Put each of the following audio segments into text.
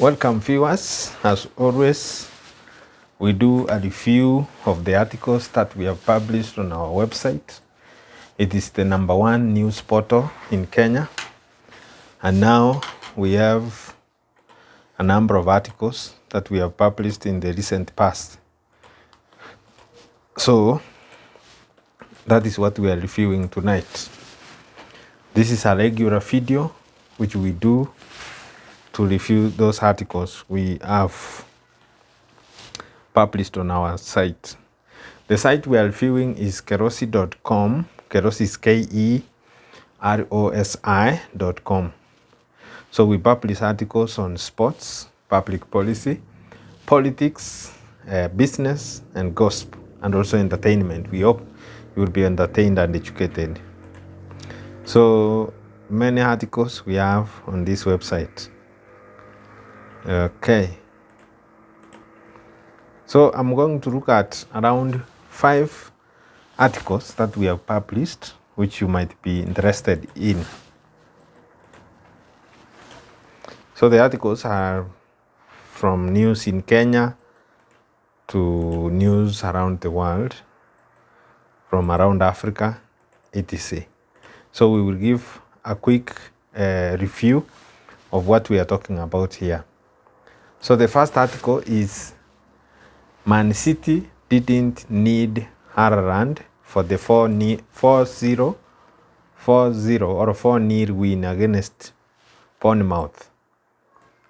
Welcome viewers. As always, we do a review of the articles that we have published on our website. It is the #1 news portal in Kenya, and now we have a number of articles that we have published in the recent past. So that is what we are reviewing tonight. This is a regular video which we do to review those articles we have published on our site. The site we are reviewing is kerosi.com. Kerosi is KEROSI.com. So we publish articles on sports, public policy, politics, business, and gossip, and also entertainment. We hope you will be entertained and educated. So many articles we have on this website. Okay. So I'm going to look at around 5 articles that we have published, which you might be interested in. So the articles are from news in Kenya to news around the world, from around Africa, etc. So we will give a quick review of what we are talking about here. So the first article is Man City didn't need Haaland for the 4-0 or 4-0 win against Bournemouth.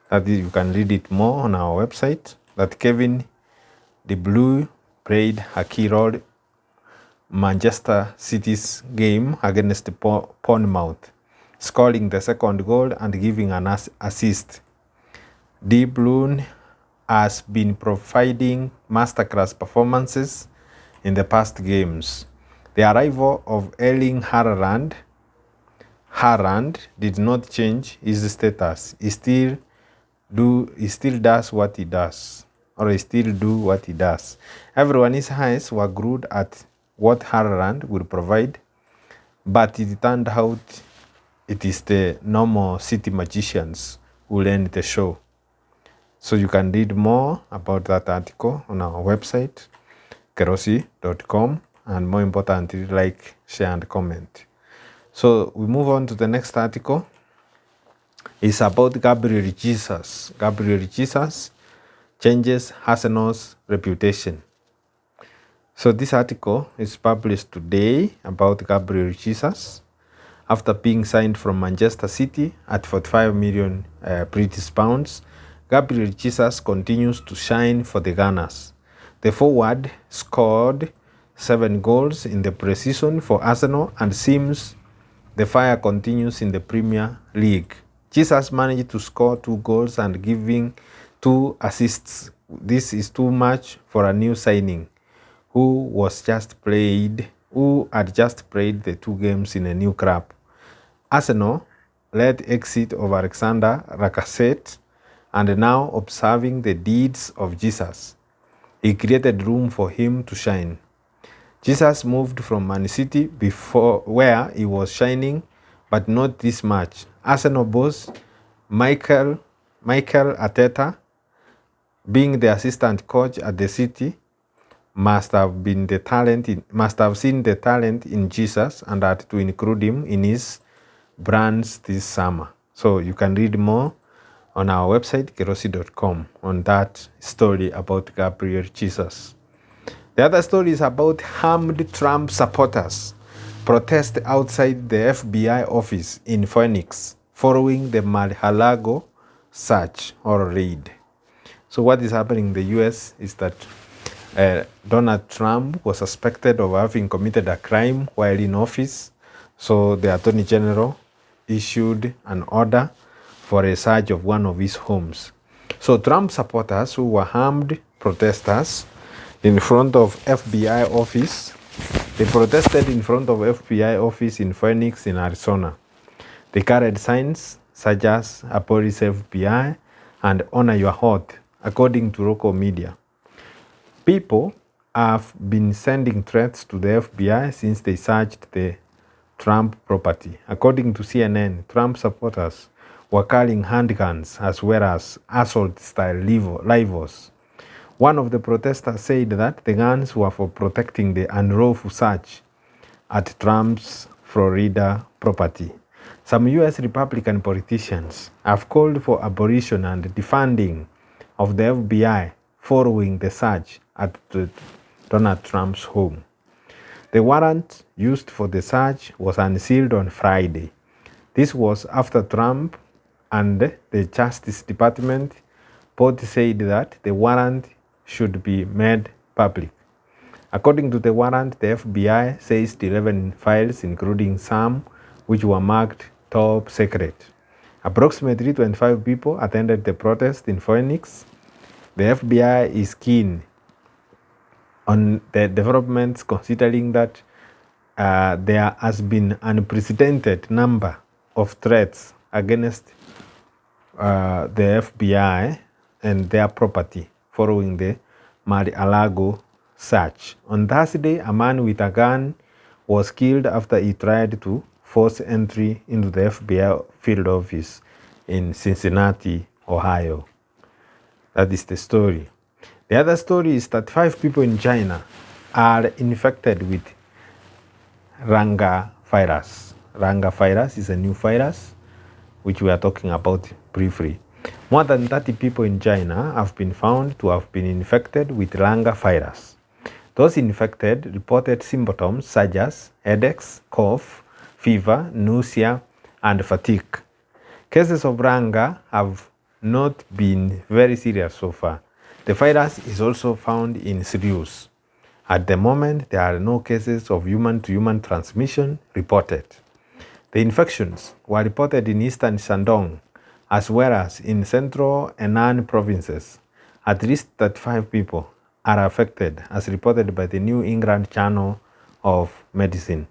That is, you can read it more on our website. That Kevin De Bruyne played a key role Manchester City's game against Bournemouth, scoring the second goal and giving an assist. De Bruyne has been providing masterclass performances in the past games. The arrival of Erling Haaland did not change his status. He still does what he does, or he still do what he does. Everyone's eyes were glued at what Haaland will provide, but it turned out it is the normal City magicians who ran the show. So you can read more about that article on our website, kerosi.com, and more importantly, like, share, and comment. So we move on to the next article. It's about Gabriel Jesus. Gabriel Jesus changes Arsenal's reputation. So this article is published today about Gabriel Jesus. After being signed from Manchester City at 45 million British pounds, Gabriel Jesus continues to shine for the Gunners. The forward scored 7 goals in the pre-season for Arsenal and seems the fire continues in the Premier League. Jesus managed to score 2 goals and giving 2 assists. This is too much for a new signing who had just played the 2 games in a new club. Arsenal led exit of Alexander Lacazette, and now observing the deeds of Jesus, he created room for him to shine. Jesus moved from Man City before, where he was shining, but not this much. Arsenal boss Mikel Arteta, being the assistant coach at the City, must have seen the talent in Jesus and had to include him in his brands this summer. So you can read more on our website, kerosi.com, on that story about Gabriel Jesus. The other story is about armed Trump supporters protest outside the FBI office in Phoenix following the Mar-a-Lago search or raid. So what is happening in the US is that Donald Trump was suspected of having committed a crime while in office. So the Attorney General issued an order for a search of one of his homes. So Trump supporters who were armed protesters in front of FBI office, they protested in front of FBI office in Phoenix in Arizona. They carried signs such as "Abolish FBI" and "Honor your oath," according to local media. People have been sending threats to the FBI since they searched the Trump property. According to CNN, Trump supporters were carrying handguns as well as assault-style rifles. One of the protesters said that the guns were for protecting the unlawful search at Trump's Florida property. Some U.S. Republican politicians have called for abolition and defunding of the FBI following the search at Donald Trump's home. The warrant used for the search was unsealed on Friday. This was after Trump and the Justice Department both said that the warrant should be made public. According to the warrant, the FBI seized 11 files, including some which were marked top secret. Approximately 25 people attended the protest in Phoenix. The FBI is keen on the developments, considering that there has been an unprecedented number of threats against the FBI and their property following the Mar-a-Lago search. On Thursday, a man with a gun was killed after he tried to force entry into the FBI field office in Cincinnati, Ohio. That is the story. The other story is that 5 people in China are infected with Ranga virus. Ranga virus is a new virus which we are talking about briefly. More than 30 people in China have been found to have been infected with Ranga virus. Those infected reported symptoms such as headaches, cough, fever, nausea, and fatigue. Cases of Ranga have not been very serious so far. The virus is also found in shrews. At the moment, there are no cases of human-to-human transmission reported. The infections were reported in eastern Shandong, as well as in central Henan provinces. At least 35 people are affected, as reported by the New England Journal of Medicine.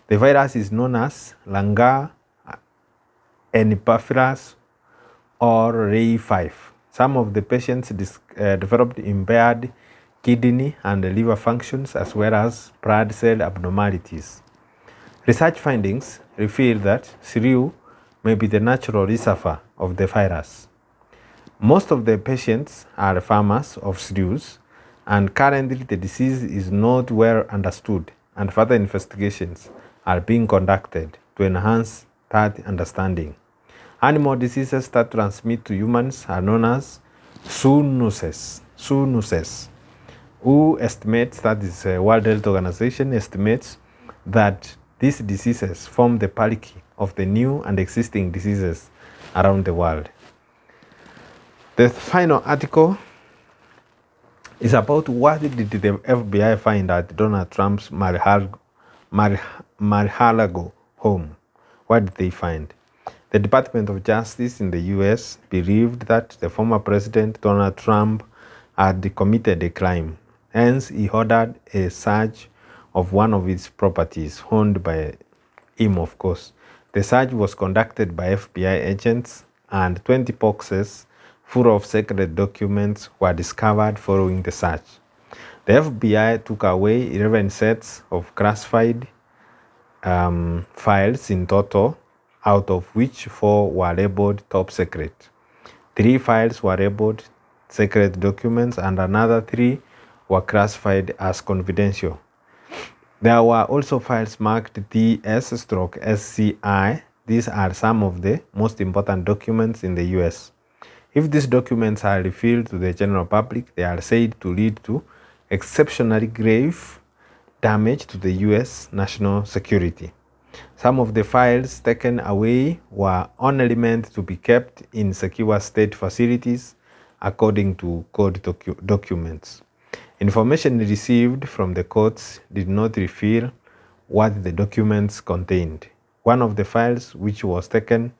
The virus is known as Ranga encephalitis or RAI5. Some of the patients developed impaired kidney and liver functions, as well as blood cell abnormalities. Research findings reveal that shrew may be the natural reservoir of the virus. Most of the patients are farmers of shrews, and currently the disease is not well understood, and further investigations are being conducted to enhance that understanding. Animal diseases that transmit to humans are known as zoonoses. Who estimates, that is World Health Organization estimates that these diseases form the bulk of the new and existing diseases around the world. The final article is about what did the FBI find at Donald Trump's Mar-a-Lago home. What did they find? The Department of Justice in the US believed that the former president, Donald Trump, had committed a crime. Hence, he ordered a search of one of his properties, owned by him, of course. The search was conducted by FBI agents, and 20 boxes full of secret documents were discovered following the search. The FBI took away 11 sets of classified files in total, out of which 4 were labeled top secret. 3 files were labeled secret documents, and another 3 were classified as confidential. There were also files marked DS/SCI. These are some of the most important documents in the US. If these documents are revealed to the general public, they are said to lead to exceptionally grave damage to the US national security. Some of the files taken away were only meant to be kept in secure state facilities, according to court documents. Information received from the courts did not reveal what the documents contained. One of the files which was taken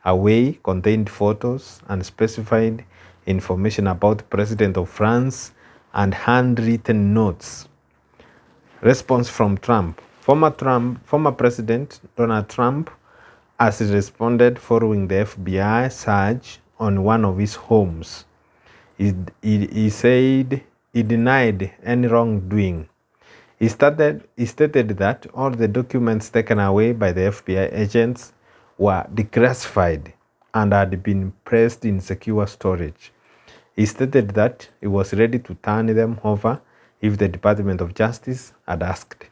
away contained photos and specified information about the President of France and handwritten notes. Response from Trump. Former President Donald Trump has responded following the FBI search on one of his homes. He said he denied any wrongdoing. He stated that all the documents taken away by the FBI agents were declassified and had been placed in secure storage. He stated that he was ready to turn them over if the Department of Justice had asked.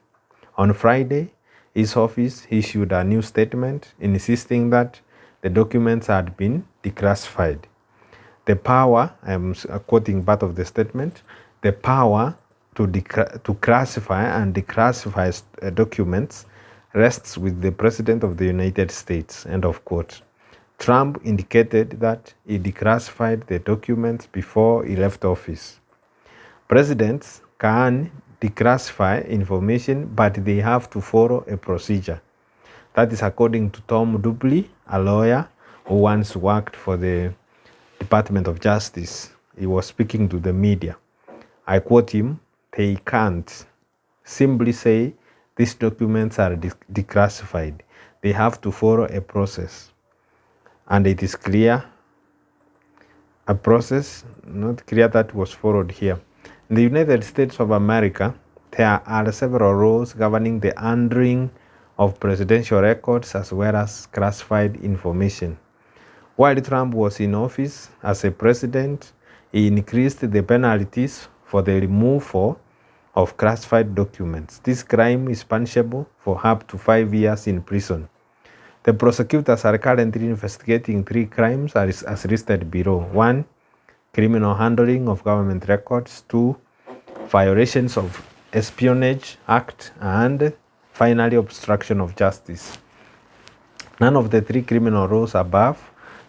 On Friday, his office issued a new statement insisting that the documents had been declassified. The power, I'm quoting part of the statement, the power to classify and declassify documents rests with the President of the United States, end of quote. Trump indicated that he declassified the documents before he left office. Presidents can declassify information, but they have to follow a procedure. That is according to Tom Dubley, a lawyer who once worked for the Department of Justice. He was speaking to the media. I quote him, "They can't simply say these documents are declassified. They have to follow a process. And it is clear, a process, not clear that was followed here. In the United States of America, there are several rules governing the handling of presidential records as well as classified information. While Trump was in office as a president, he increased the penalties for the removal of classified documents. This crime is punishable for up to 5 years in prison. The prosecutors are currently investigating 3 crimes as listed below. 1, criminal handling of government records. 2, violations of Espionage Act. And finally, obstruction of justice. None of the 3 criminal rules above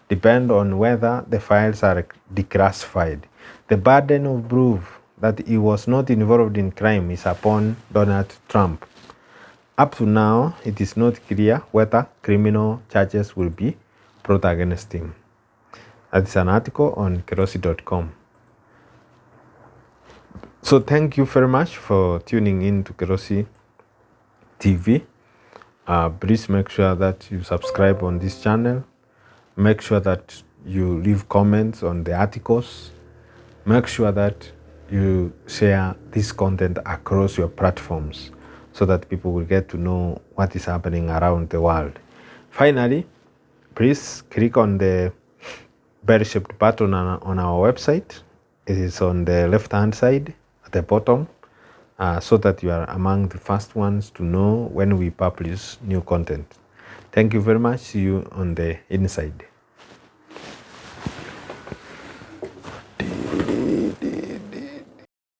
depend on whether the files are declassified. The burden of proof that he was not involved in crime is upon Donald Trump. Up to now, it is not clear whether criminal charges will be brought against him. That is an article on Kerosi.com. So thank you very much for tuning in to Kerosi TV. Please make sure that you subscribe on this channel. Make sure that you leave comments on the articles. Make sure that you share this content across your platforms so that people will get to know what is happening around the world. Finally, please click on the bell-shaped button on our website. It is on the left-hand side at the bottom, so that you are among the first ones to know when we publish new content. Thank you very much. See you on the inside.